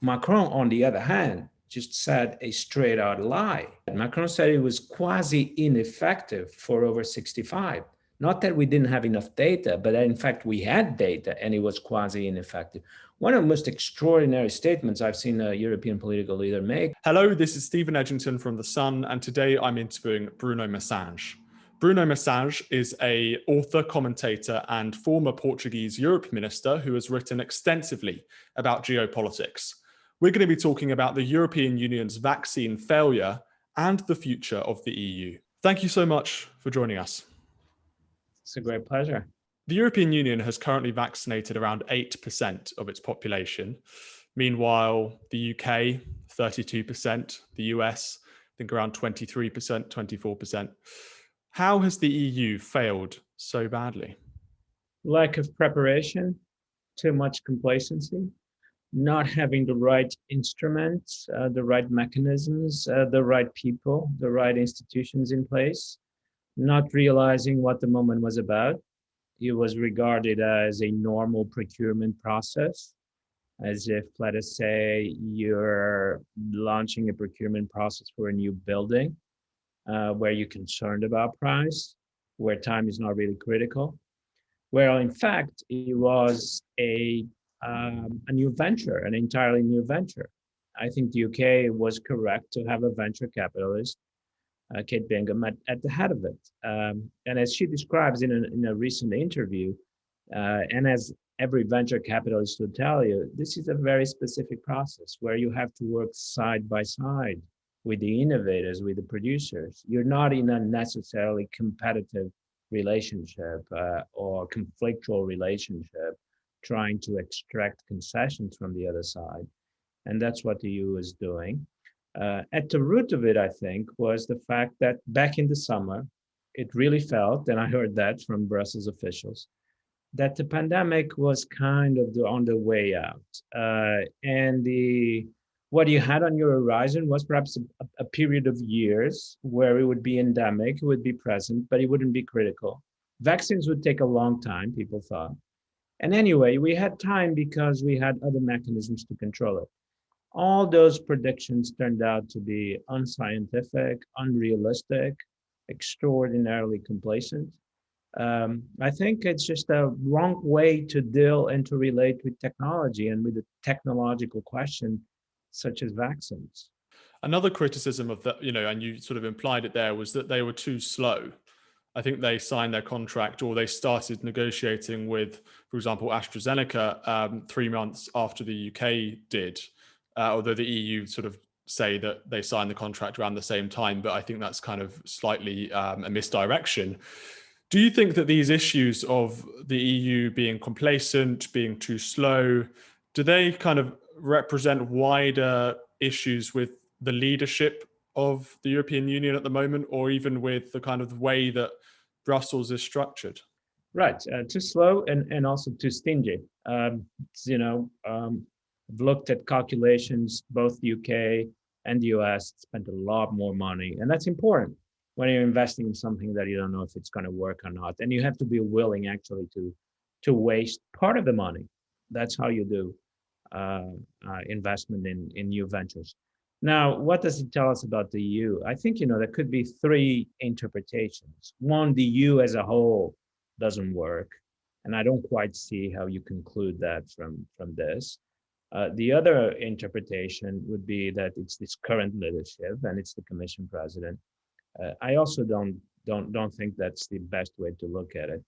Macron, on the other hand, just said a straight out lie. Macron said it was quasi ineffective for over 65. Not that we didn't have enough data, but that in fact we had data and it was quasi ineffective. One of the most extraordinary statements I've seen a European political leader make. Hello, this is Stephen Edginton from The Sun, and today I'm interviewing Bruno Maçães. Bruno Maçães is an author, commentator, and former Portuguese Europe minister who has written extensively about geopolitics. We're going to be talking about the European Union's vaccine failure and the future of the EU. Thank you so much for joining us. It's a great pleasure. The European Union has currently vaccinated around 8% of its population. Meanwhile, the UK, 32%, the US, I think around 23%, 24%. How has the EU failed so badly? Lack of preparation, too much complacency, not having the right instruments, the right mechanisms, the right people, the right institutions in place, not realizing what the moment was about. It was regarded as a normal procurement process, as if, let us say, you're launching a procurement process for a new building where you're concerned about price, where time is not really critical. Well, in fact, it was a new venture, an entirely new venture. I think the UK was correct to have a venture capitalist, Kate Bingham, at the head of it. And as she describes in a recent interview, and as every venture capitalist will tell you, this is a very specific process where you have to work side by side with the innovators, with the producers. You're not in a necessarily competitive relationship or conflictual relationship trying to extract concessions from the other side. And that's what the EU is doing. At the root of it, I think, was the fact that back in the summer, it really felt, and I heard that from Brussels officials, that the pandemic was kind of on the way out. And what you had on your horizon was perhaps a period of years where it would be endemic, it would be present, but it wouldn't be critical. Vaccines would take a long time, people thought. And anyway, we had time because we had other mechanisms to control it. All those predictions turned out to be unscientific, unrealistic, extraordinarily complacent. I think it's just a wrong way to deal and to relate with technology and with a technological question such as vaccines. Another criticism of that, and you sort of implied it there, was that they were too slow. I think they signed their contract or they started negotiating with, for example, AstraZeneca 3 months after the UK did. Although the EU sort of say that they signed the contract around the same time, but I think that's kind of slightly a misdirection. Do you think that these issues of the EU being complacent, being too slow, do they kind of represent wider issues with the leadership of the European Union at the moment, or even with the kind of way that Brussels is structured? Right, too slow and also too stingy. I've looked at calculations, both the UK and the US spent a lot more money. And that's important when you're investing in something that you don't know if it's going to work or not. And you have to be willing actually to waste part of the money. That's how you do investment in new ventures. Now, what does it tell us about the EU? I think, there could be three interpretations. One, the EU as a whole doesn't work. And I don't quite see how you conclude that from this. The other interpretation would be that it's this current leadership and it's the Commission president. I also don't think that's the best way to look at it.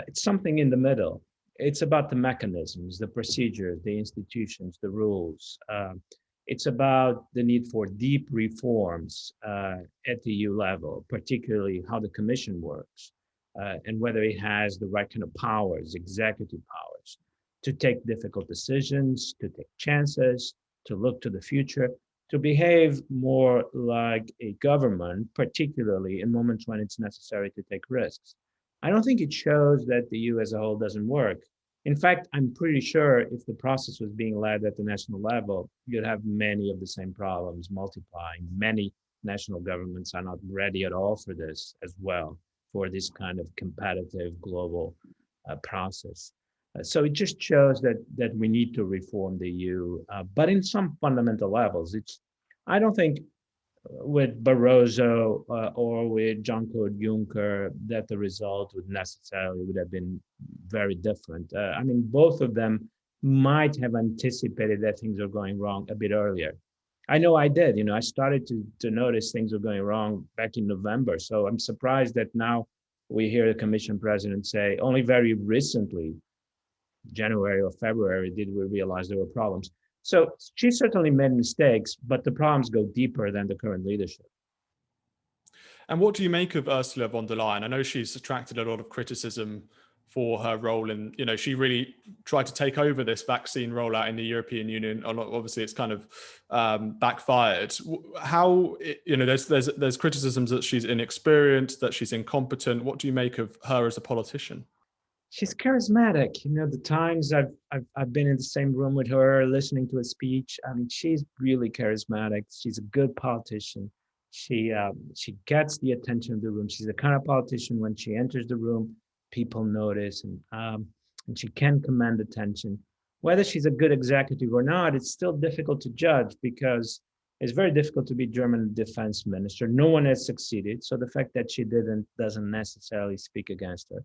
It's something in the middle. It's about the mechanisms, the procedures, the institutions, the rules. It's about the need for deep reforms at the EU level, particularly how the Commission works and whether it has the right kind of powers, executive powers, to take difficult decisions, to take chances, to look to the future, to behave more like a government, particularly in moments when it's necessary to take risks. I don't think it shows that the EU as a whole doesn't work. In fact, I'm pretty sure if the process was being led at the national level, you'd have many of the same problems multiplying. Many national governments are not ready at all for this as well, for this kind of competitive global process. So it just shows that we need to reform the EU, but in some fundamental levels. I don't think with Barroso or with Jean-Claude Juncker that the result would have been very different. I mean, both of them might have anticipated that things are going wrong a bit earlier. I know I did. I started to notice things were going wrong back in November. So I'm surprised that now we hear the Commission president say only very recently, January or February, did we realize there were problems. So she certainly made mistakes, but the problems go deeper than the current leadership. And what do you make of Ursula von der Leyen? I know she's attracted a lot of criticism for her role in, she really tried to take over this vaccine rollout in the European Union. Obviously, it's kind of backfired. How, there's criticisms that she's inexperienced, that she's incompetent. What do you make of her as a politician? She's charismatic. The times I've been in the same room with her, listening to a speech. I mean, she's really charismatic. She's a good politician. She gets the attention of the room. She's the kind of politician when she enters the room, people notice, and she can command attention. Whether she's a good executive or not, it's still difficult to judge because it's very difficult to be German defense minister. No one has succeeded. So the fact that she doesn't necessarily speak against her.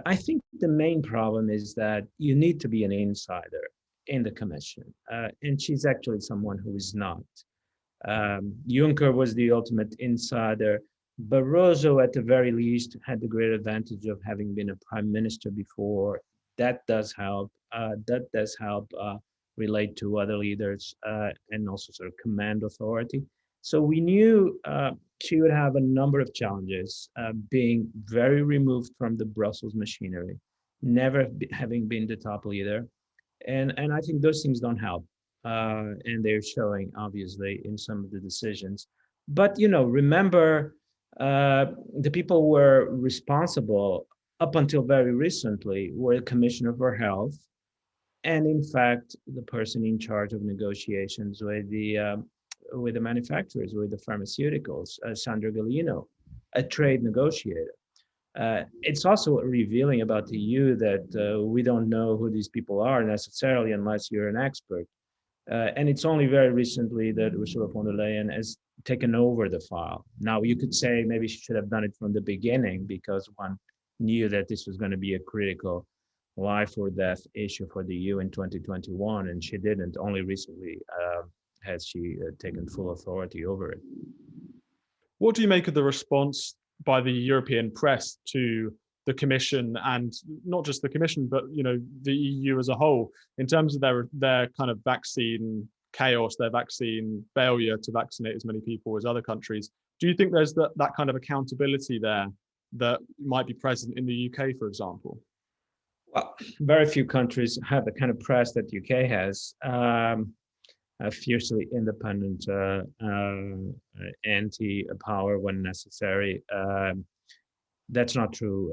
I think the main problem is that you need to be an insider in the Commission, and she's actually someone who is not. Juncker was the ultimate insider. Barroso, at the very least, had the great advantage of having been a prime minister before. That does help. Relate to other leaders and also sort of command authority. So we knew she would have a number of challenges, being very removed from the Brussels machinery, never having been the top leader. And I think those things don't help. And they're showing, obviously, in some of the decisions. But, remember, the people who were responsible up until very recently were the Commissioner for Health, and in fact, the person in charge of negotiations with the manufacturers, with the pharmaceuticals, Sandra Gallino, a trade negotiator. It's also revealing about the EU that we don't know who these people are necessarily unless you're an expert. And it's only very recently that Ursula von der Leyen has taken over the file. Now, you could say maybe she should have done it from the beginning because one knew that this was going to be a critical life or death issue for the EU in 2021, and she didn't. Only recently has she taken full authority over it. What do you make of the response by the European press to the Commission, and not just the Commission, but the EU as a whole, in terms of their kind of vaccine chaos, their vaccine failure to vaccinate as many people as other countries? Do you think there's that kind of accountability there that might be present in the UK, for example? Well, very few countries have the kind of press that UK has. A fiercely independent anti-power when necessary. That's not true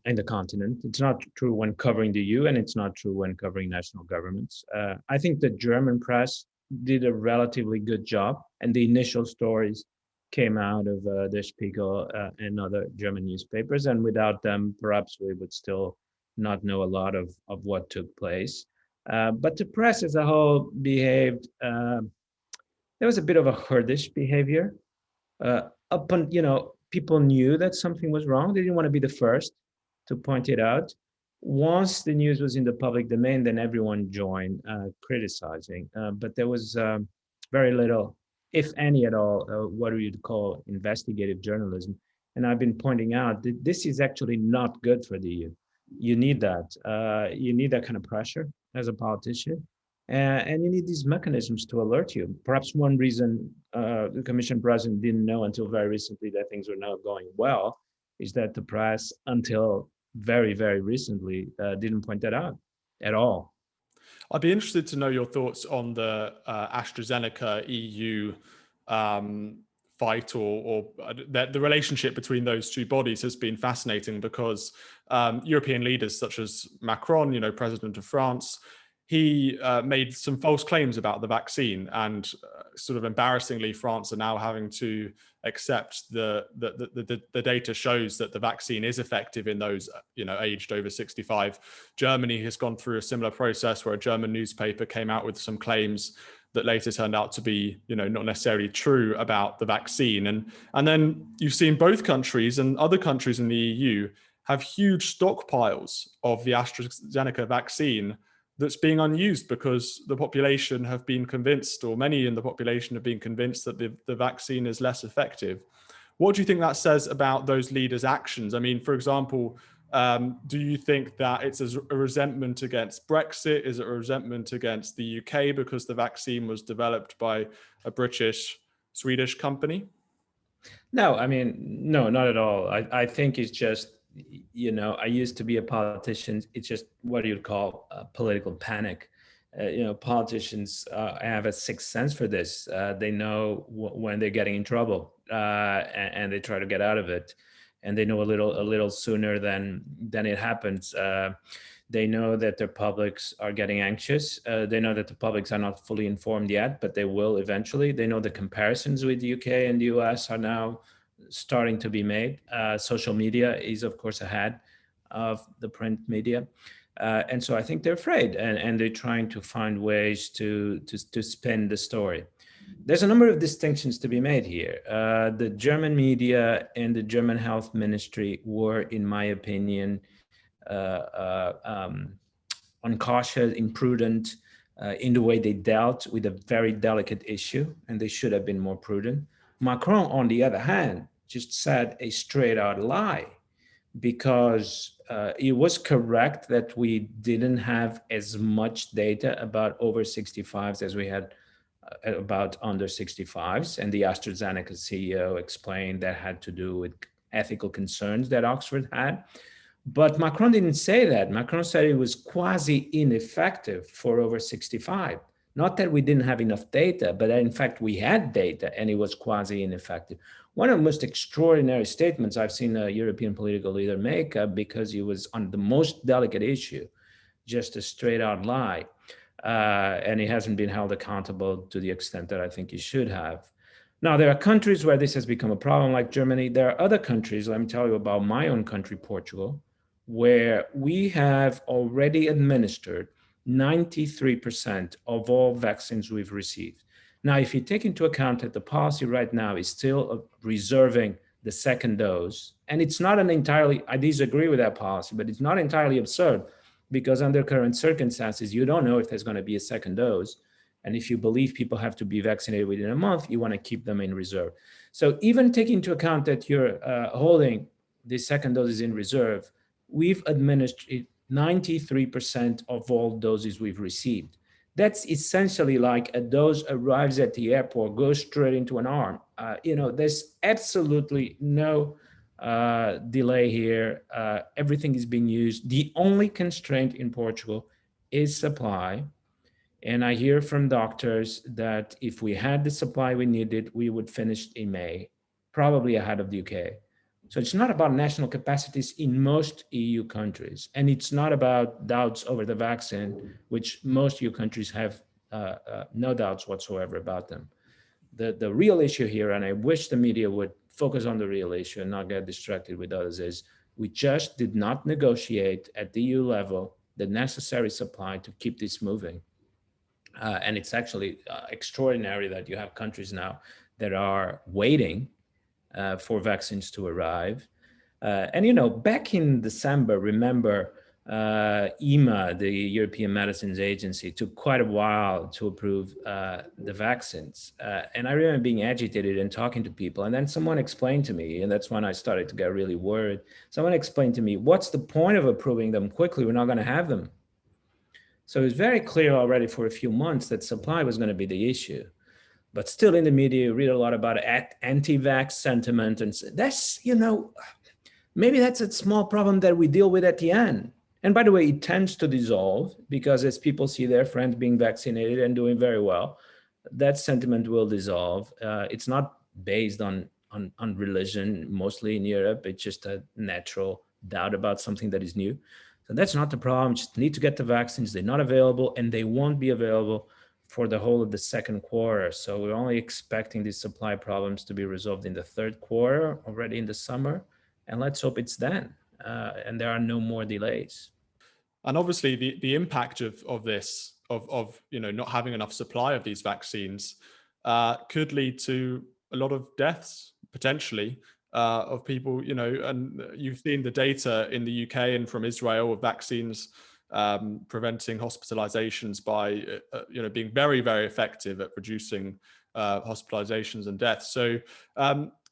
in the continent. It's not true when covering the EU, and it's not true when covering national governments. I think the German press did a relatively good job, and the initial stories came out of Der Spiegel and other German newspapers, and without them, perhaps we would still not know a lot of what took place. But the press as a whole behaved, there was a bit of a herdish behavior. People knew that something was wrong. They didn't want to be the first to point it out. Once the news was in the public domain, then everyone joined criticizing. But there was very little, if any at all, what you'd call investigative journalism. And I've been pointing out that this is actually not good for the EU. You need that. You need that kind of pressure as a politician. And you need these mechanisms to alert you. Perhaps one reason the Commission president didn't know until very recently that things were not going well is that the press, until very, very recently, didn't point that out at all. I'd be interested to know your thoughts on the AstraZeneca EU fight, or the relationship between those two bodies has been fascinating because European leaders such as Macron, President of France, he made some false claims about the vaccine and sort of embarrassingly, France are now having to accept the data shows that the vaccine is effective in those, aged over 65. Germany has gone through a similar process where a German newspaper came out with some claims that later turned out to be, not necessarily true about the vaccine. And then you've seen both countries and other countries in the EU have huge stockpiles of the AstraZeneca vaccine that's being unused because the population have been convinced, or many in the population have been convinced, that the vaccine is less effective. What do you think that says about those leaders' actions? I mean, for example, do you think that it's a resentment against Brexit? Is it a resentment against the UK because the vaccine was developed by a British-Swedish company? No, I mean, no, not at all. I think it's just, I used to be a politician. It's just what you'd call political panic. Politicians have a sixth sense for this. They know when they're getting in trouble, and they try to get out of it. And they know a little sooner than it happens. They know that their publics are getting anxious. They know that the publics are not fully informed yet, but they will eventually. They know the comparisons with the UK and the US are now starting to be made. Social media is, of course, ahead of the print media. And so I think they're afraid, and they're trying to find ways to spin the story. There's a number of distinctions to be made here. The German media and the German health ministry were, in my opinion, uncautious, imprudent in the way they dealt with a very delicate issue, and they should have been more prudent. Macron, on the other hand, just said a straight out lie, because it was correct that we didn't have as much data about over 65s as we had about under 65s. And the AstraZeneca CEO explained that had to do with ethical concerns that Oxford had. But Macron didn't say that. Macron said it was quasi ineffective for over 65. Not that we didn't have enough data, but that in fact we had data and it was quasi ineffective. One of the most extraordinary statements I've seen a European political leader make, because he was on the most delicate issue, just a straight out lie. And he hasn't been held accountable to the extent that I think he should have. Now, there are countries where this has become a problem, like Germany. There are other countries, let me tell you about my own country, Portugal, where we have already administered 93% of all vaccines we've received. Now, if you take into account that the policy right now is still reserving the second dose, and it's not an entirely, I disagree with that policy, but it's not entirely absurd, because under current circumstances, you don't know if there's going to be a second dose. And if you believe people have to be vaccinated within a month, you want to keep them in reserve. So even taking into account that you're holding the second doses in reserve, we've administered 93% of all doses we've received. That's essentially like a dose arrives at the airport, goes straight into an arm. There's absolutely no delay here. Everything is being used. The only constraint in Portugal is supply. And I hear from doctors that if we had the supply we needed, we would finish in May, probably ahead of the UK. So it's not about national capacities in most EU countries. And it's not about doubts over the vaccine, which most EU countries have no doubts whatsoever about them. The real issue here, and I wish the media would focus on the real issue and not get distracted with others, is we just did not negotiate at the EU level the necessary supply to keep this moving. And it's actually extraordinary that you have countries now that are waiting for vaccines to arrive. And back in December, remember, EMA, the European Medicines Agency, took quite a while to approve the vaccines. And I remember being agitated and talking to people. And then someone explained to me, and that's when I started to get really worried. Someone explained to me, what's the point of approving them quickly? We're not going to have them. So it was very clear already for a few months that supply was going to be the issue. But still in the media, you read a lot about anti-vax sentiment. And that's, maybe that's a small problem that we deal with at the end. And by the way, it tends to dissolve because as people see their friends being vaccinated and doing very well, that sentiment will dissolve. It's not based on religion, mostly in Europe. It's just a natural doubt about something that is new. So that's not the problem. Just need to get the vaccines. They're not available, and they won't be available for the whole of the second quarter. So we're only expecting these supply problems to be resolved in the third quarter, already in the summer. And let's hope it's then. And there are no more delays. And obviously the impact of this, of not having enough supply of these vaccines could lead to a lot of deaths potentially of people, and you've seen the data in the UK and from Israel of vaccines preventing hospitalizations by being very, very effective at reducing hospitalizations and deaths. So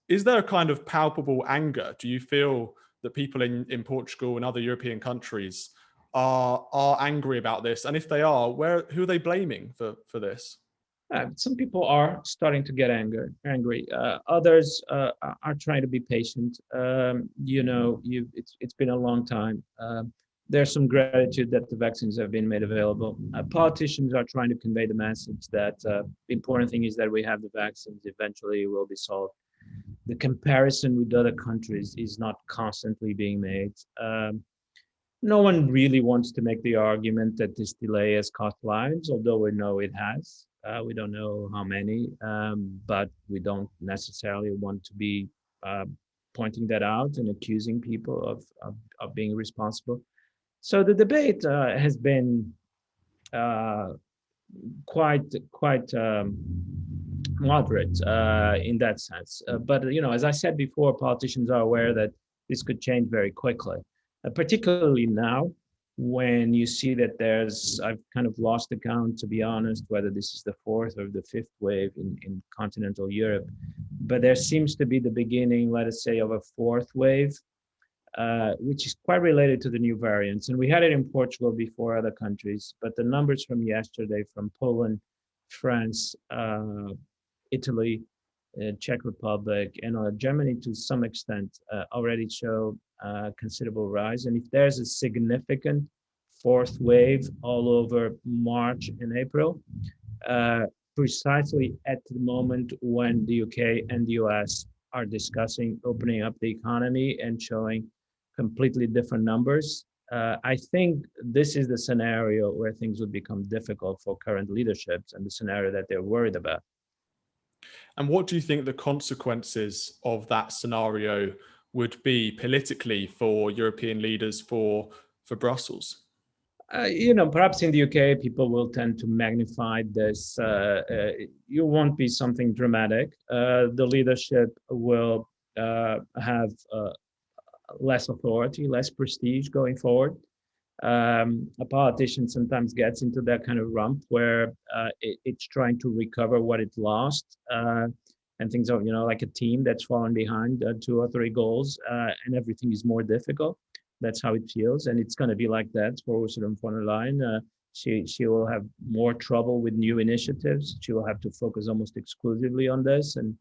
is there a kind of palpable anger? Do you feel that people in Portugal and other European countries are angry about this? And if they are, who are they blaming for this? Some people are starting to get angry. Others are trying to be patient. It's been a long time. There's some gratitude that the vaccines have been made available. Politicians are trying to convey the message that the important thing is that we have the vaccines. Eventually, it will be solved. The comparison with other countries is not constantly being made. No one really wants to make the argument that this delay has cost lives, although we know it has. We don't know how many, but we don't necessarily want to be pointing that out and accusing people of being responsible. So the debate has been quite moderate in that sense. But as I said before, politicians are aware that this could change very quickly. Particularly now, when you see that I've kind of lost the count, to be honest, whether this is the fourth or the fifth wave in continental Europe, but there seems to be the beginning, let us say, of a fourth wave, which is quite related to the new variants. And we had it in Portugal before other countries, but the numbers from yesterday from Poland, France, Italy, Czech Republic, and Germany to some extent already show considerable rise. And if there's a significant fourth wave all over March and April, precisely at the moment when the UK and the US are discussing opening up the economy and showing completely different numbers, I think this is the scenario where things would become difficult for current leaderships and the scenario that they're worried about. And what do you think the consequences of that scenario would be politically for European leaders, for Brussels? Perhaps in the UK, people will tend to magnify this. You won't be something dramatic. The leadership will have less authority, less prestige going forward. A politician sometimes gets into that kind of rump where it's trying to recover what it lost, and things are, like a team that's fallen behind 2 or 3 goals, and everything is more difficult. That's how it feels, and it's going to be like that for Ursula von der Leyen. She will have more trouble with new initiatives. She will have to focus almost exclusively on this and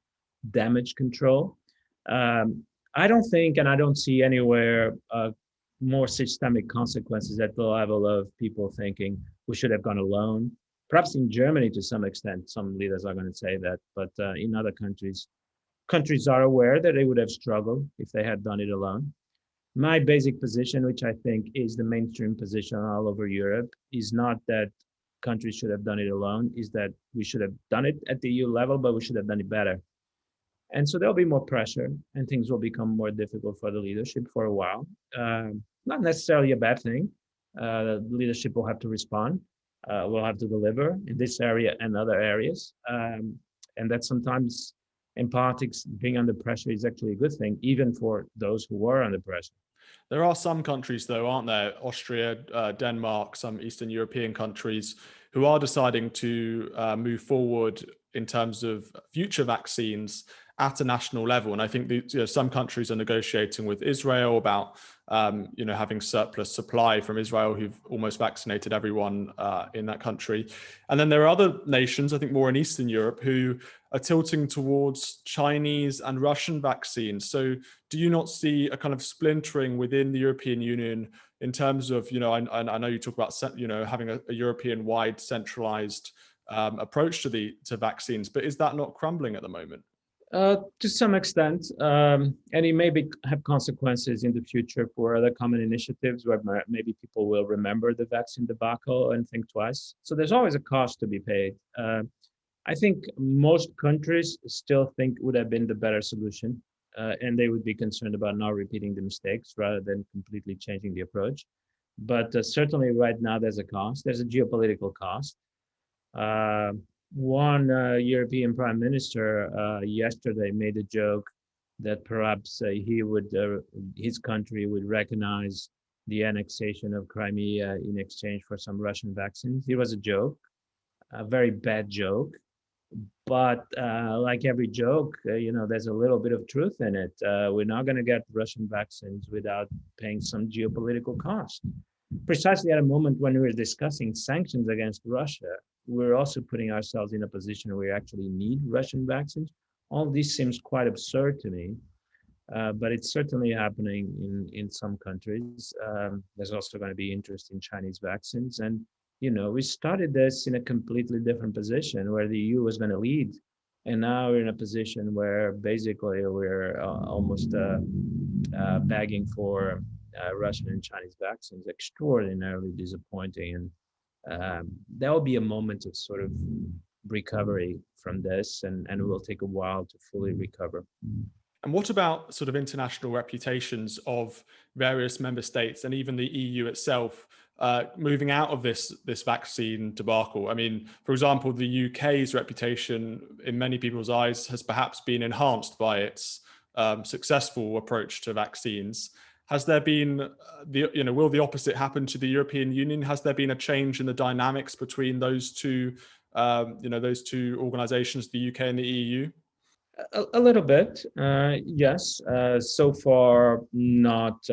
damage control. I don't think, and I don't see anywhere more systemic consequences at the level of people thinking we should have gone alone. Perhaps in Germany, to some extent, some leaders are going to say that, but in other countries are aware that they would have struggled if they had done it alone. My basic position, which I think is the mainstream position all over Europe, is not that countries should have done it alone, is that we should have done it at the EU level, but we should have done it better. And so there'll be more pressure and things will become more difficult for the leadership for a while. Not necessarily a bad thing. The leadership will have to respond. We'll have to deliver in this area and other areas. And that sometimes in politics, being under pressure is actually a good thing, even for those who were under pressure. There are some countries, though, aren't there? Austria, Denmark, some Eastern European countries who are deciding to move forward in terms of future vaccines at a national level. And I think some countries are negotiating with Israel about having surplus supply from Israel, who've almost vaccinated everyone in that country. And then there are other nations, I think more in Eastern Europe, who are tilting towards Chinese and Russian vaccines. So do you not see a kind of splintering within the European Union in terms of, I know you talk about, having a European-wide centralized approach to vaccines, but is that not crumbling at the moment? To some extent, and it may have consequences in the future for other common initiatives where maybe people will remember the vaccine debacle and think twice. So there's always a cost to be paid. I think most countries still think would have been the better solution, and they would be concerned about not repeating the mistakes rather than completely changing the approach. But certainly right now there's a cost. There's a geopolitical cost. Uh, one European prime minister yesterday made a joke that perhaps his country would recognize the annexation of Crimea in exchange for some Russian vaccines. It was a joke, a very bad joke, but like every joke, there's a little bit of truth in it. We're not going to get Russian vaccines without paying some geopolitical cost. Precisely at a moment when we're discussing sanctions against Russia, we're also putting ourselves in a position where we actually need Russian vaccines. All this seems quite absurd to me, but it's certainly happening in some countries. There's also going to be interest in Chinese vaccines. And, we started this in a completely different position where the EU was going to lead. And now we're in a position where basically we're almost begging for Russian and Chinese vaccines. Extraordinarily disappointing. And there will be a moment of sort of recovery from this, and it will take a while to fully recover. And what about sort of international reputations of various member states and even the EU itself moving out of this vaccine debacle? I mean, for example, the UK's reputation in many people's eyes has perhaps been enhanced by its successful approach to vaccines. Has there been will the opposite happen to the European Union? Has there been a change in the dynamics between those two organizations, the UK and the EU? A little bit, yes. So far, not.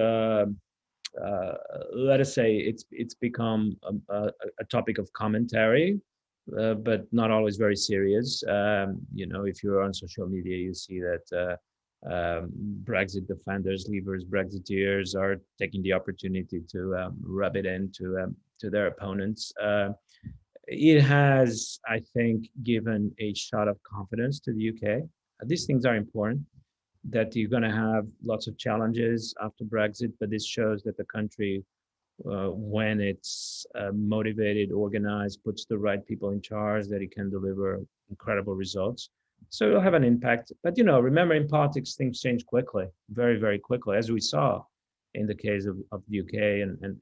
Let us say it's become a topic of commentary, but not always very serious. If you're on social media, you see that Brexit defenders, leavers, Brexiteers are taking the opportunity to rub it into to their opponents. It has, I think, given a shot of confidence to the UK. These things are important, that you're going to have lots of challenges after Brexit, but this shows that the country, when it's motivated, organized, puts the right people in charge, that it can deliver incredible results. So it'll have an impact. But, remember, in politics, things change quickly, very, very quickly, as we saw in the case of the UK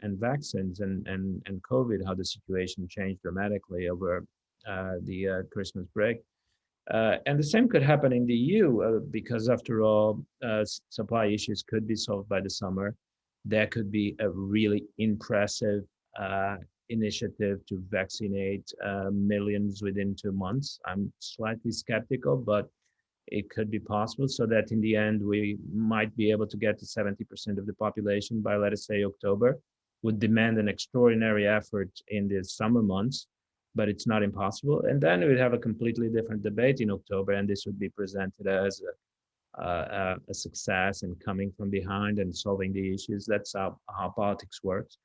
and vaccines and COVID, how the situation changed dramatically over the Christmas break. And the same could happen in the EU because, after all, supply issues could be solved by the summer. There could be a really impressive initiative to vaccinate millions within 2 months. I'm slightly skeptical, but it could be possible, so that in the end, we might be able to get to 70% of the population by, let us say, October. Would demand an extraordinary effort in the summer months, but it's not impossible. And then we'd have a completely different debate in October, and this would be presented as a success and coming from behind and solving the issues. That's how politics works.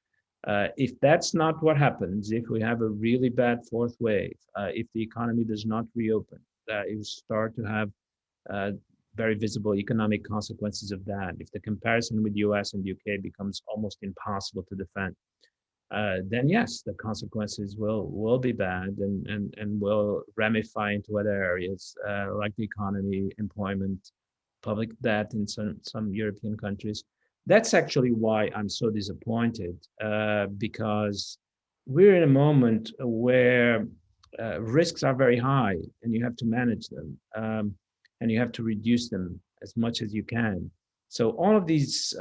If that's not what happens, if we have a really bad fourth wave, if the economy does not reopen, it will start to have very visible economic consequences of that. If the comparison with the US and the UK becomes almost impossible to defend, then yes, the consequences will be bad and will ramify into other areas like the economy, employment, public debt in some European countries. That's actually why I'm so disappointed, because we're in a moment where risks are very high and you have to manage them, and you have to reduce them as much as you can. So all of these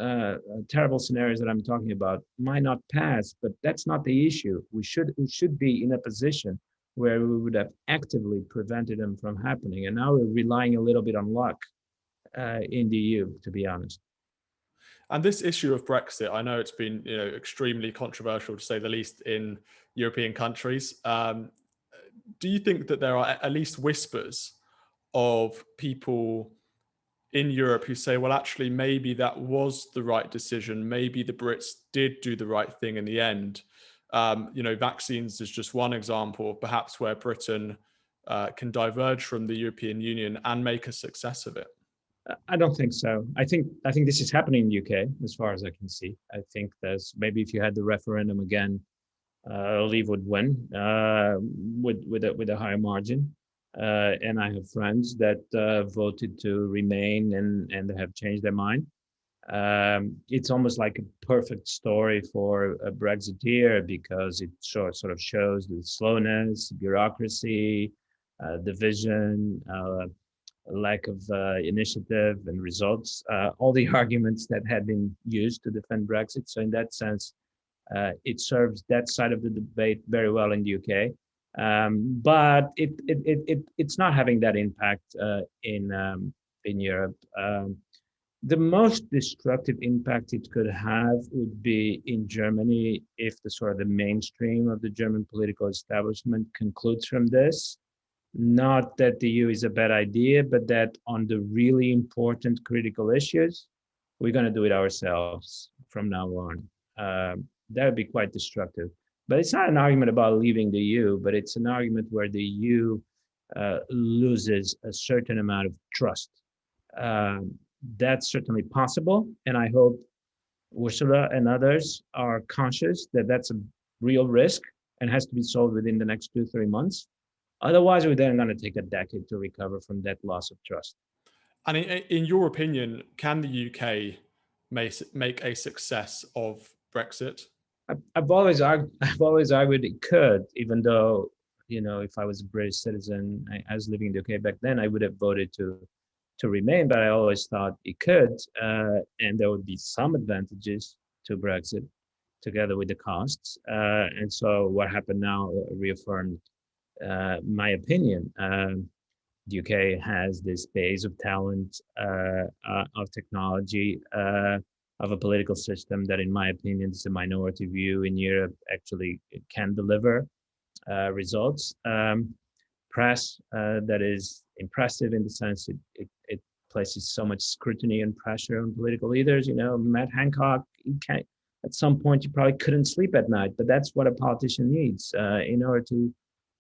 terrible scenarios that I'm talking about might not pass, but that's not the issue. We should be in a position where we would have actively prevented them from happening. And now we're relying a little bit on luck in the EU, to be honest. And this issue of Brexit, I know it's been extremely controversial, to say the least, in European countries. Do you think that there are at least whispers of people in Europe who say, well, actually, maybe that was the right decision. Maybe the Brits did do the right thing in the end. Vaccines is just one example of perhaps where Britain can diverge from the European Union and make a success of it? I don't think so. I think this is happening in the UK, as far as I can see. I think there's maybe if you had the referendum again, Leave would win with a higher margin. And I have friends that voted to remain and have changed their mind. It's almost like a perfect story for a Brexiteer because it sort of shows the slowness, bureaucracy, division, lack of initiative and results, all the arguments that had been used to defend Brexit. So in that sense, it serves that side of the debate very well in the UK. But it's not having that impact in Europe. The most destructive impact it could have would be in Germany if the sort of the mainstream of the German political establishment concludes from this. Not that the EU is a bad idea, but that on the really important critical issues, we're going to do it ourselves from now on. That would be quite destructive. But it's not an argument about leaving the EU, but it's an argument where the EU loses a certain amount of trust. That's certainly possible, and I hope Ursula and others are conscious that that's a real risk and has to be solved within the next 2-3 months. Otherwise, we're then going to take a decade to recover from that loss of trust. And in your opinion, can the UK make a success of Brexit? I've always argued it could, even though, if I was a British citizen, I was living in the UK back then, I would have voted to remain, but I always thought it could, and there would be some advantages to Brexit together with the costs. And so what happened now reaffirmed my opinion. The UK has this base of talent, of technology, of a political system that, in my opinion, is a minority view in Europe, actually can deliver results. Press that is impressive in the sense it places so much scrutiny and pressure on political leaders. Matt Hancock, at some point you probably couldn't sleep at night, but that's what a politician needs in order to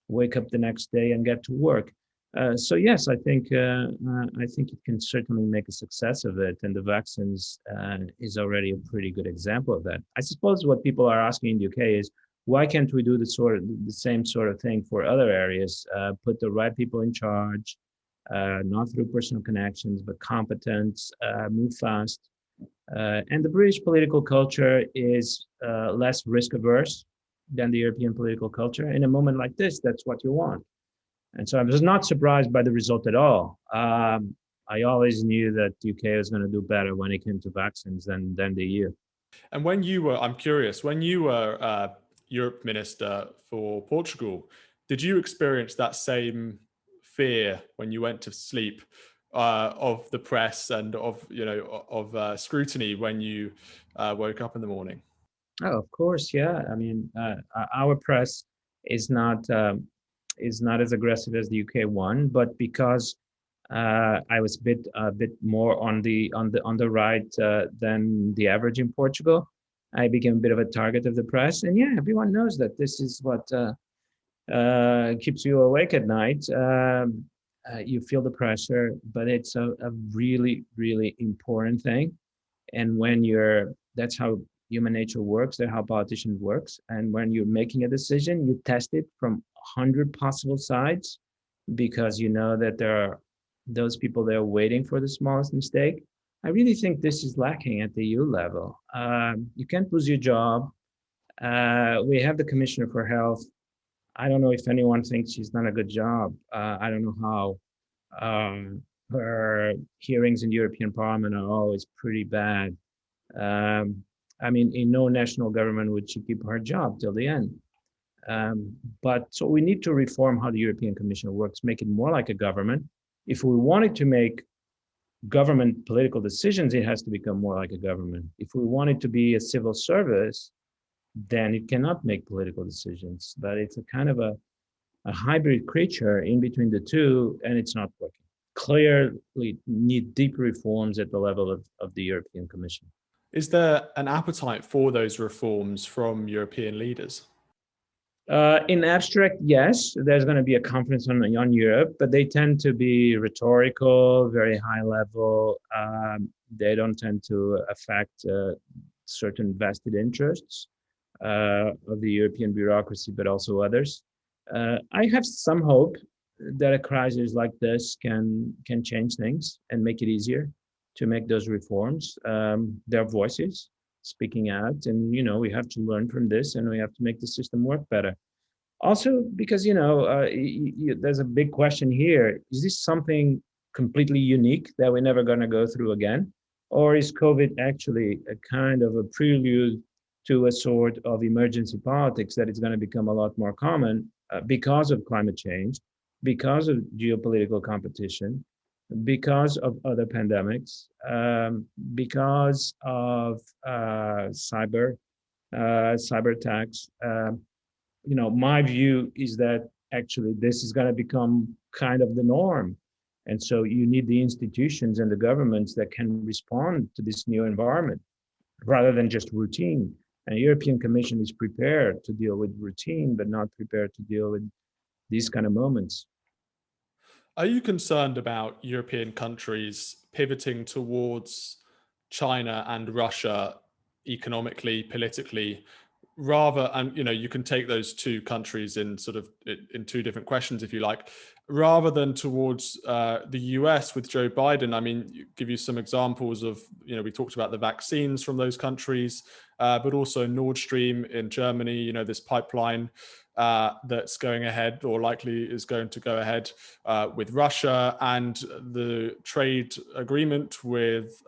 wake up the next day and get to work. So yes, I think it can certainly make a success of it, and the vaccines is already a pretty good example of that. I suppose what people are asking in the UK is, why can't we do the same sort of thing for other areas? Put the right people in charge, not through personal connections, but competence, move fast. And the British political culture is less risk averse than the European political culture. In a moment like this, that's what you want. And so I was not surprised by the result at all. I always knew that the UK was going to do better when it came to vaccines than the EU. And I'm curious, when you were Europe Minister for Portugal, did you experience that same fear when you went to sleep of the press and of scrutiny when you woke up in the morning? Oh, of course, yeah. I mean, our press is not as aggressive as the UK one, but because I was a bit more on the right than the average in Portugal, I became a bit of a target of the press. And yeah, everyone knows that this is what keeps you awake at night. You feel the pressure, but it's a really, really important thing. And that's how human nature works, that's how politicians works. And when you're making a decision, you test it from 100 possible sides, because you know that there are those people there waiting for the smallest mistake. I really think this is lacking at the EU level. You can't lose your job. We have the Commissioner for Health. I don't know if anyone thinks she's done a good job. I don't know how. Her hearings in the European Parliament are always pretty bad. I mean, in no national government would she keep her job till the end. But so we need to reform how the European Commission works, make it more like a government. If we wanted to make government political decisions, it has to become more like a government. If we want it to be a civil service, then it cannot make political decisions. But it's a kind of a hybrid creature in between the two, and it's not working. Clearly need deep reforms at the level of the European Commission. Is there an appetite for those reforms from European leaders? In abstract, yes, there's going to be a conference on Europe, but they tend to be rhetorical, very high level. They don't tend to affect certain vested interests of the European bureaucracy, but also others. I have some hope that a crisis like this can change things and make it easier to make those reforms. There are voices speaking out, and we have to learn from this, and we have to make the system work better. Also, because there's a big question here: is this something completely unique that we're never going to go through again, or is COVID actually a kind of a prelude to a sort of emergency politics that is going to become a lot more common because of climate change, because of geopolitical competition, because of other pandemics, because of cyber attacks. My view is that actually this is going to become kind of the norm. And so you need the institutions and the governments that can respond to this new environment rather than just routine. And the European Commission is prepared to deal with routine, but not prepared to deal with these kind of moments. Are you concerned about European countries pivoting towards China and Russia economically, politically, rather, and you can take those two countries in sort of in two different questions if you like, rather than towards the US with Joe Biden? I mean, give you some examples of, we talked about the vaccines from those countries, but also Nord Stream in Germany, this pipeline that's going ahead or likely is going to go ahead with Russia, and the trade agreement with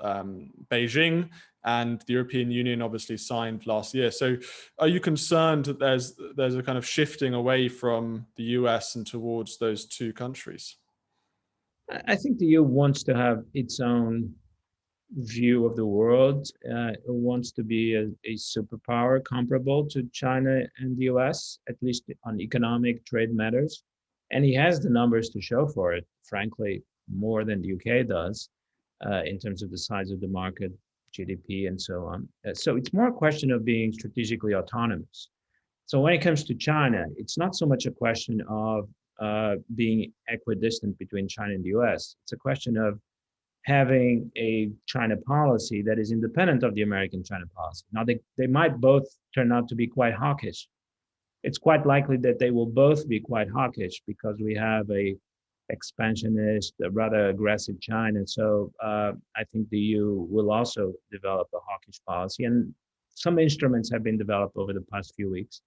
Beijing and the European Union obviously signed last year. So are you concerned that there's a kind of shifting away from the US and towards those two countries? I think the EU wants to have its own view of the world. It wants to be a superpower comparable to China and the US, at least on economic trade matters. And he has the numbers to show for it, frankly, more than the UK does in terms of the size of the market, GDP, and so on. So it's more a question of being strategically autonomous. So when it comes to China, it's not so much a question of being equidistant between China and the US. It's a question of having a China policy that is independent of the American China policy. Now, they might both turn out to be quite hawkish. It's quite likely that they will both be quite hawkish because we have a expansionist, rather aggressive China. So I think the EU will also develop a hawkish policy, and some instruments have been developed over the past few weeks.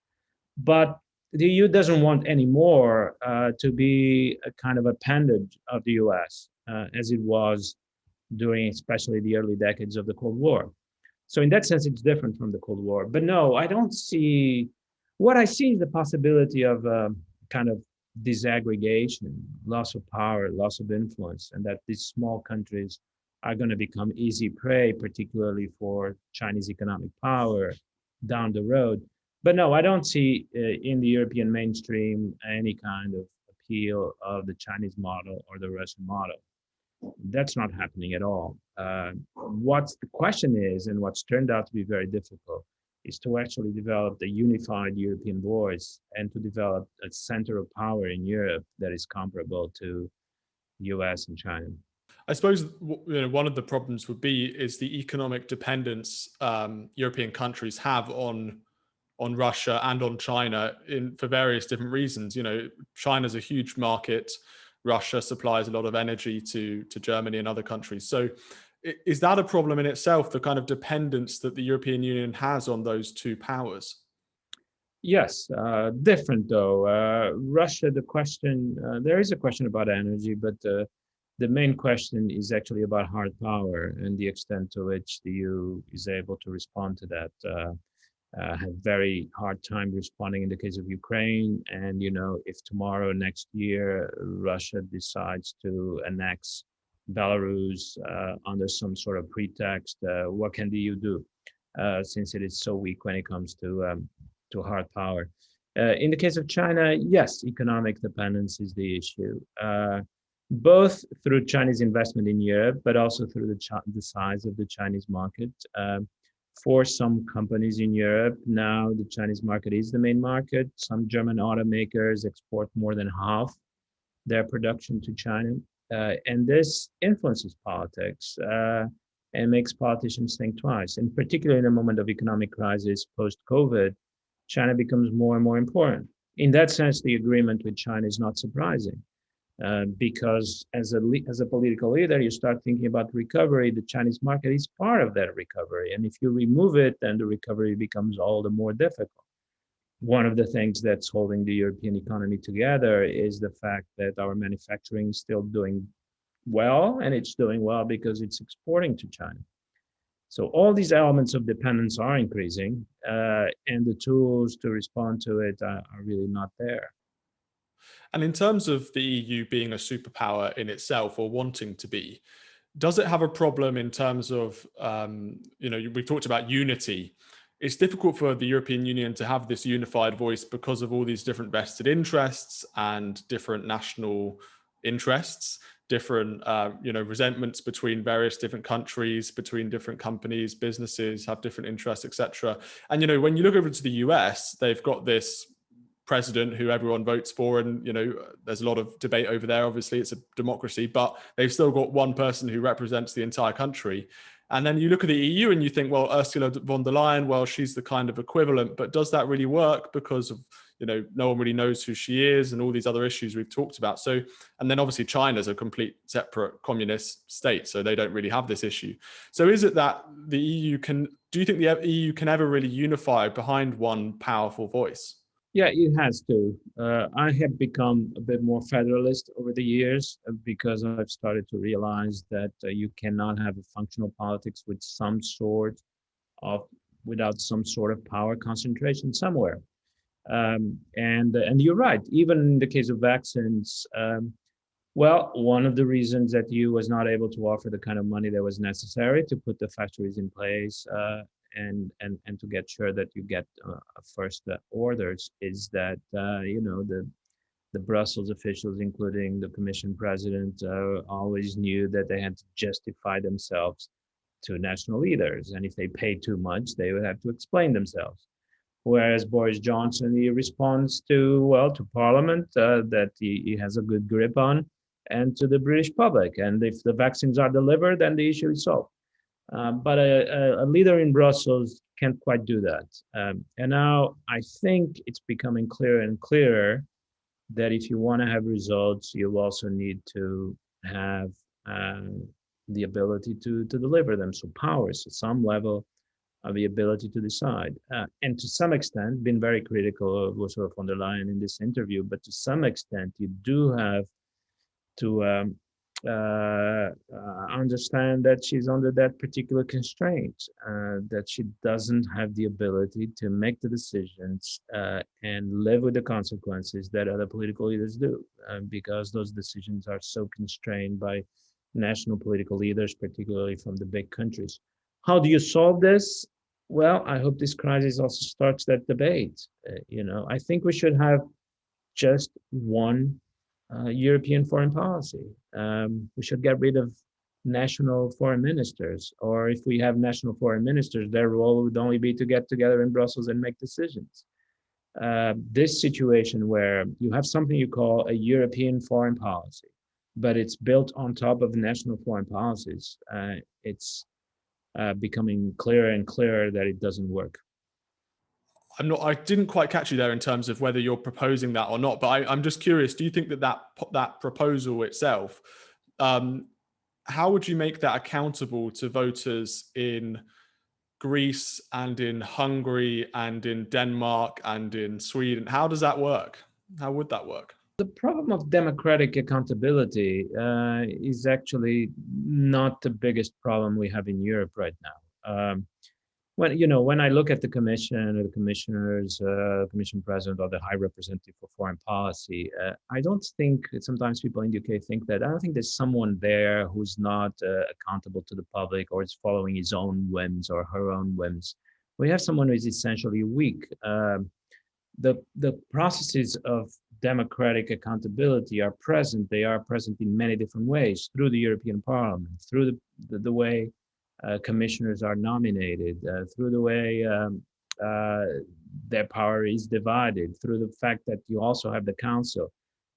But the EU doesn't want anymore to be a kind of appendage of the US, as it was during especially the early decades of the Cold War. So in that sense, it's different from the Cold War. But no, I don't see, what I see is the possibility of kind of disaggregation, loss of power, loss of influence, and that these small countries are going to become easy prey, particularly for Chinese economic power down the road. But no, I don't see in the European mainstream any kind of appeal of the Chinese model or the Russian model. That's not happening at all. What the question is, and what's turned out to be very difficult, is to actually develop a unified European voice and to develop a center of power in Europe that is comparable to US and China. I suppose one of the problems would be is the economic dependence European countries have on Russia and on China for various different reasons. China's a huge market. Russia supplies a lot of energy to Germany and other countries. So is that a problem in itself, the kind of dependence that the European Union has on those two powers? Yes, different though. Russia, there is a question about energy, but the main question is actually about hard power and the extent to which the EU is able to respond to that. Have very hard time responding in the case of Ukraine. And, if tomorrow, next year, Russia decides to annex Belarus under some sort of pretext, what can the EU do? Since it is so weak when it comes to hard power. In the case of China, yes, economic dependence is the issue, both through Chinese investment in Europe, but also through the size of the Chinese market. for some companies in Europe. Now the Chinese market is the main market. Some German automakers export more than half their production to China. And this influences politics and makes politicians think twice. In particular, in a moment of economic crisis post-COVID, China becomes more and more important. In that sense, the agreement with China is not surprising. Because as a political leader, you start thinking about recovery. The Chinese market is part of that recovery. And if you remove it, then the recovery becomes all the more difficult. One of the things that's holding the European economy together is the fact that our manufacturing is still doing well, and it's doing well because it's exporting to China. So all these elements of dependence are increasing, and the tools to respond to it are really not there. And in terms of the EU being a superpower in itself or wanting to be, does it have a problem in terms of, we've talked about unity. It's difficult for the European Union to have this unified voice because of all these different vested interests and different national interests, different, resentments between various different countries, between different companies, businesses have different interests, etc. And, when you look over to the US, they've got this president who everyone votes for, and there's a lot of debate over there. Obviously it's a democracy, but they've still got one person who represents the entire country. And then you look at the EU and you think, well, Ursula von der Leyen, well, she's the kind of equivalent, but does that really work? Because of no one really knows who she is and all these other issues we've talked about. So, and then obviously China's a complete separate communist state, so they don't really have this issue. So is it that the EU do you think the EU can ever really unify behind one powerful voice? Yeah, it has to. I have become a bit more federalist over the years because I've started to realize that you cannot have a functional politics without some sort of power concentration somewhere. And you're right. Even in the case of vaccines, one of the reasons that EU was not able to offer the kind of money that was necessary to put the factories in place and to get sure that you get first orders is that the Brussels officials, including the Commission president, always knew that they had to justify themselves to national leaders, and if they paid too much, they would have to explain themselves. Whereas Boris Johnson, he responds to Parliament that he has a good grip on, and to the British public, and if the vaccines are delivered, then the issue is solved. But a leader in Brussels can't quite do that. And now I think it's becoming clearer and clearer that if you want to have results, you also need to have the ability to deliver them. So powers at some level of the ability to decide. And to some extent, been very critical of Ursula von der Leyen in this interview, but to some extent, you do have to understand that she's under that particular constraint, that she doesn't have the ability to make the decisions and live with the consequences that other political leaders do, because those decisions are so constrained by national political leaders, particularly from the big countries. How do you solve this? Well, I hope this crisis also starts that debate. I think we should have just one European foreign policy. We should get rid of national foreign ministers, or if we have national foreign ministers, their role would only be to get together in Brussels and make decisions. This situation where you have something you call a European foreign policy, but it's built on top of national foreign policies, it's becoming clearer and clearer that it doesn't work. I didn't quite catch you there in terms of whether you're proposing that or not, but I'm just curious, do you think that proposal itself, how would you make that accountable to voters in Greece and in Hungary and in Denmark and in Sweden? How does that work? How would that work? The problem of democratic accountability is actually not the biggest problem we have in Europe right now. When I look at the Commission or the commissioners, Commission President or the High Representative for Foreign Policy, I don't think, sometimes people in the UK think that, I don't think there's someone there who's not accountable to the public or is following his own whims or her own whims. We have someone who is essentially weak. The processes of democratic accountability are present. They are present in many different ways, through the European Parliament, through the way commissioners are nominated, through the way their power is divided, through the fact that you also have the council,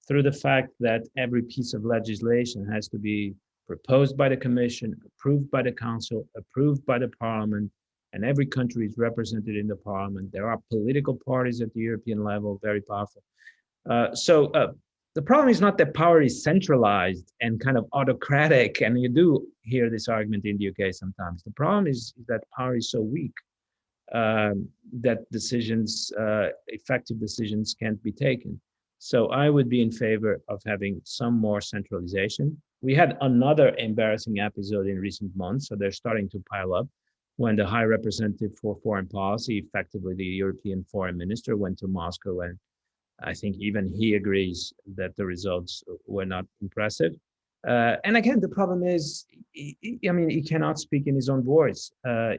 through the fact that every piece of legislation has to be proposed by the commission, approved by the council, approved by the parliament, and every country is represented in the parliament. There are political parties at the European level, very powerful. So the problem is not that power is centralized and kind of autocratic, and you do hear this argument in the UK sometimes. The problem is that power is so weak that effective decisions can't be taken. So I would be in favor of having some more centralization. We had another embarrassing episode in recent months, so they're starting to pile up, when the High Representative for Foreign Policy, effectively the European Foreign Minister, went to Moscow, and I think even he agrees that the results were not impressive. And again, the problem is, he cannot speak in his own voice.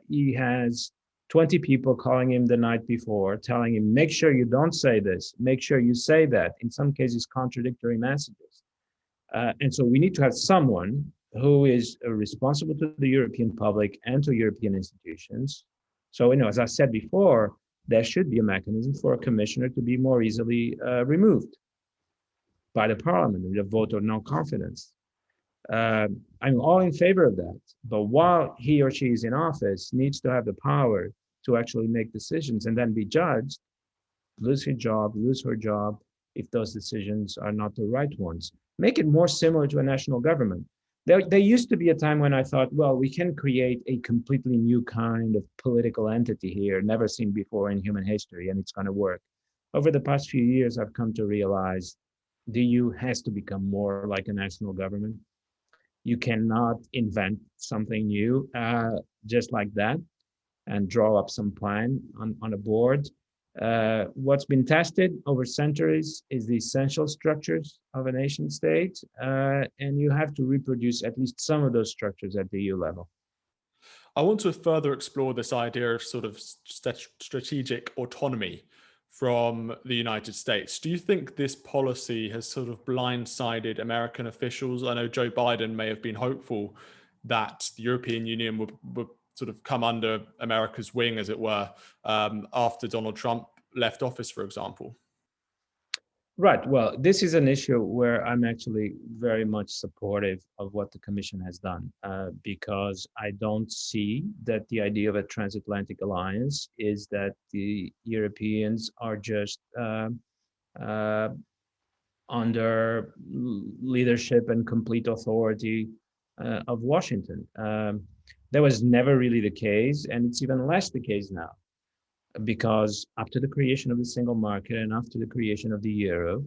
He has 20 people calling him the night before, telling him, make sure you don't say this, make sure you say that, in some cases contradictory messages. And so we need to have someone who is responsible to the European public and to European institutions. So, as I said before, there should be a mechanism for a commissioner to be more easily removed by the parliament with a vote of no confidence. I'm all in favor of that, but while he or she is in office, needs to have the power to actually make decisions and then be judged, lose her job if those decisions are not the right ones. Make it more similar to a national government. There used to be a time when I thought, well, we can create a completely new kind of political entity here, never seen before in human history, and it's going to work. Over the past few years, I've come to realize the EU has to become more like a national government. You cannot invent something new just like that and draw up some plan on a board. What's been tested over centuries is the essential structures of a nation state, and you have to reproduce at least some of those structures at the EU level. I want to further explore this idea of sort of strategic autonomy from the United States. Do you think this policy has sort of blindsided American officials? I know Joe Biden may have been hopeful that the European Union would sort of come under America's wing, as it were, after Donald Trump left office, for example. Right. Well, this is an issue where I'm actually very much supportive of what the Commission has done, because I don't see that the idea of a transatlantic alliance is that the Europeans are just under leadership and complete authority of Washington. That was never really the case, and it's even less the case now, because after the creation of the single market and after the creation of the euro,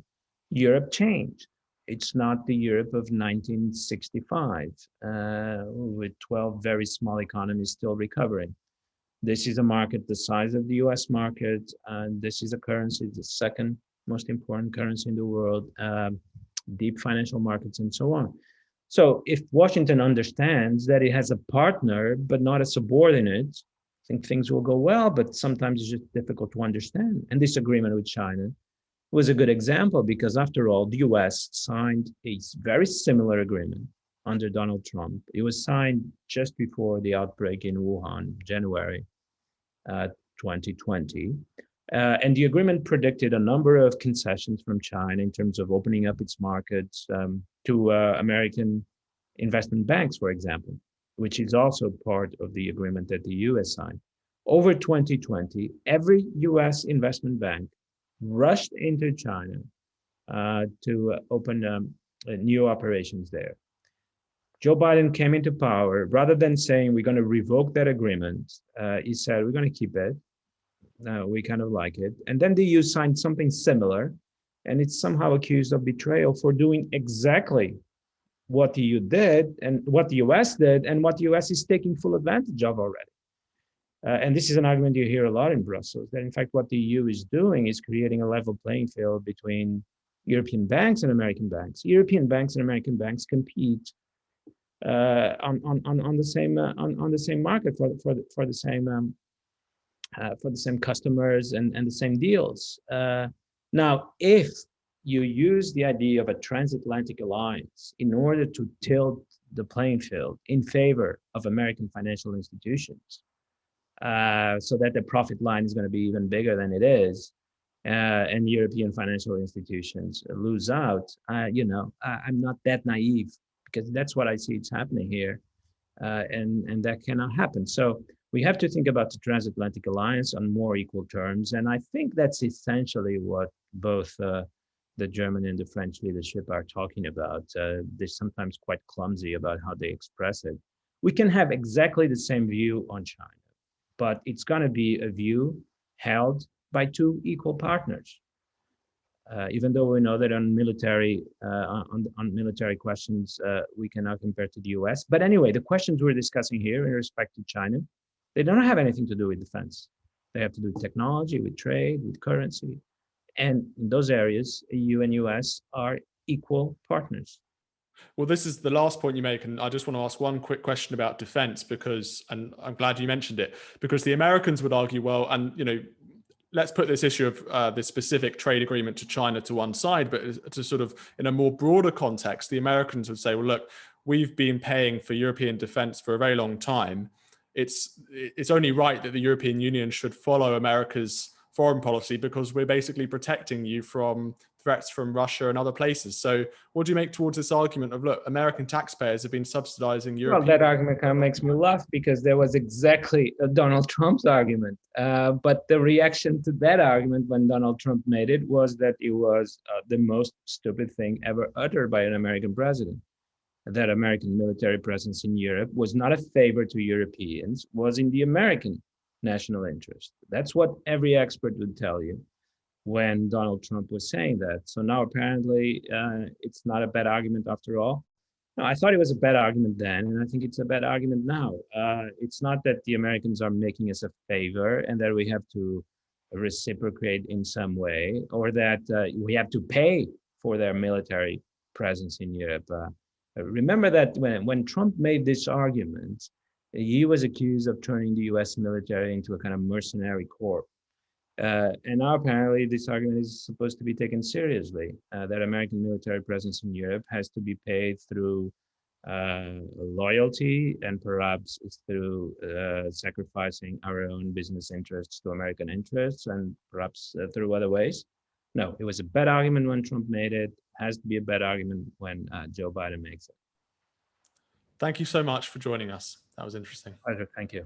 Europe changed. It's not the Europe of 1965, with 12 very small economies still recovering. This is a market the size of the US market, and this is a currency, the second most important currency in the world, deep financial markets and so on. So if Washington understands that it has a partner, but not a subordinate, I think things will go well, but sometimes it's just difficult to understand. And this agreement with China was a good example, because after all, the US signed a very similar agreement under Donald Trump. It was signed just before the outbreak in Wuhan, January 2020. And the agreement predicted a number of concessions from China in terms of opening up its markets to American investment banks, for example, which is also part of the agreement that the EU has signed. Over 2020, every US investment bank rushed into China to open new operations there. Joe Biden came into power. Rather than saying we're going to revoke that agreement, he said we're going to keep it. We kind of like it. And then the EU signed something similar, and it's somehow accused of betrayal for doing exactly what the EU did and what the US did, and what the US is taking full advantage of already. And this is an argument you hear a lot in Brussels, that in fact what the EU is doing is creating a level playing field between European banks and American banks. European banks and American banks compete on the same market for the same customers and the same deals. Now, if you use the idea of a transatlantic alliance in order to tilt the playing field in favor of American financial institutions, so that the profit line is going to be even bigger than it is, and European financial institutions lose out. I'm not that naive, because that's what I see it's happening here, and that cannot happen. So we have to think about the transatlantic alliance on more equal terms, and I think that's essentially what both the German and the French leadership are talking about. They're sometimes quite clumsy about how they express it. We can have exactly the same view on China, but it's going to be a view held by two equal partners. Even though we know that on military questions, we cannot compare to the US. But anyway, the questions we're discussing here in respect to China, they don't have anything to do with defense. They have to do with technology, with trade, with currency. And in those areas, EU and US are equal partners. Well, this is the last point you make, and I just want to ask one quick question about defense, because, and I'm glad you mentioned it, because the Americans would argue, well, and let's put this issue of this specific trade agreement to China to one side, but to sort of in a more broader context, the Americans would say, well, look, we've been paying for European defense for a very long time. It's only right that the European Union should follow America's foreign policy, because we're basically protecting you from threats from Russia and other places. So what do you make towards this argument of, look, American taxpayers have been subsidizing Europe? Well, that argument kind of makes me laugh, because there was exactly Donald Trump's argument. But the reaction to that argument when Donald Trump made it was that it was the most stupid thing ever uttered by an American president. That American military presence in Europe was not a favor to Europeans, was in the American national interest. That's what every expert would tell you when Donald Trump was saying that. So now apparently it's not a bad argument after all. No, I thought it was a bad argument then, and I think it's a bad argument now. It's not that the Americans are making us a favor and that we have to reciprocate in some way, or that we have to pay for their military presence in Europe. Remember that when Trump made this argument, he was accused of turning the US military into a kind of mercenary corps. And now apparently this argument is supposed to be taken seriously, that American military presence in Europe has to be paid through loyalty, and perhaps through sacrificing our own business interests to American interests, and perhaps through other ways. No, it was a bad argument when Trump made it. Has to be a bad argument when Joe Biden makes it. Thank you so much for joining us. That was interesting. Pleasure. Thank you.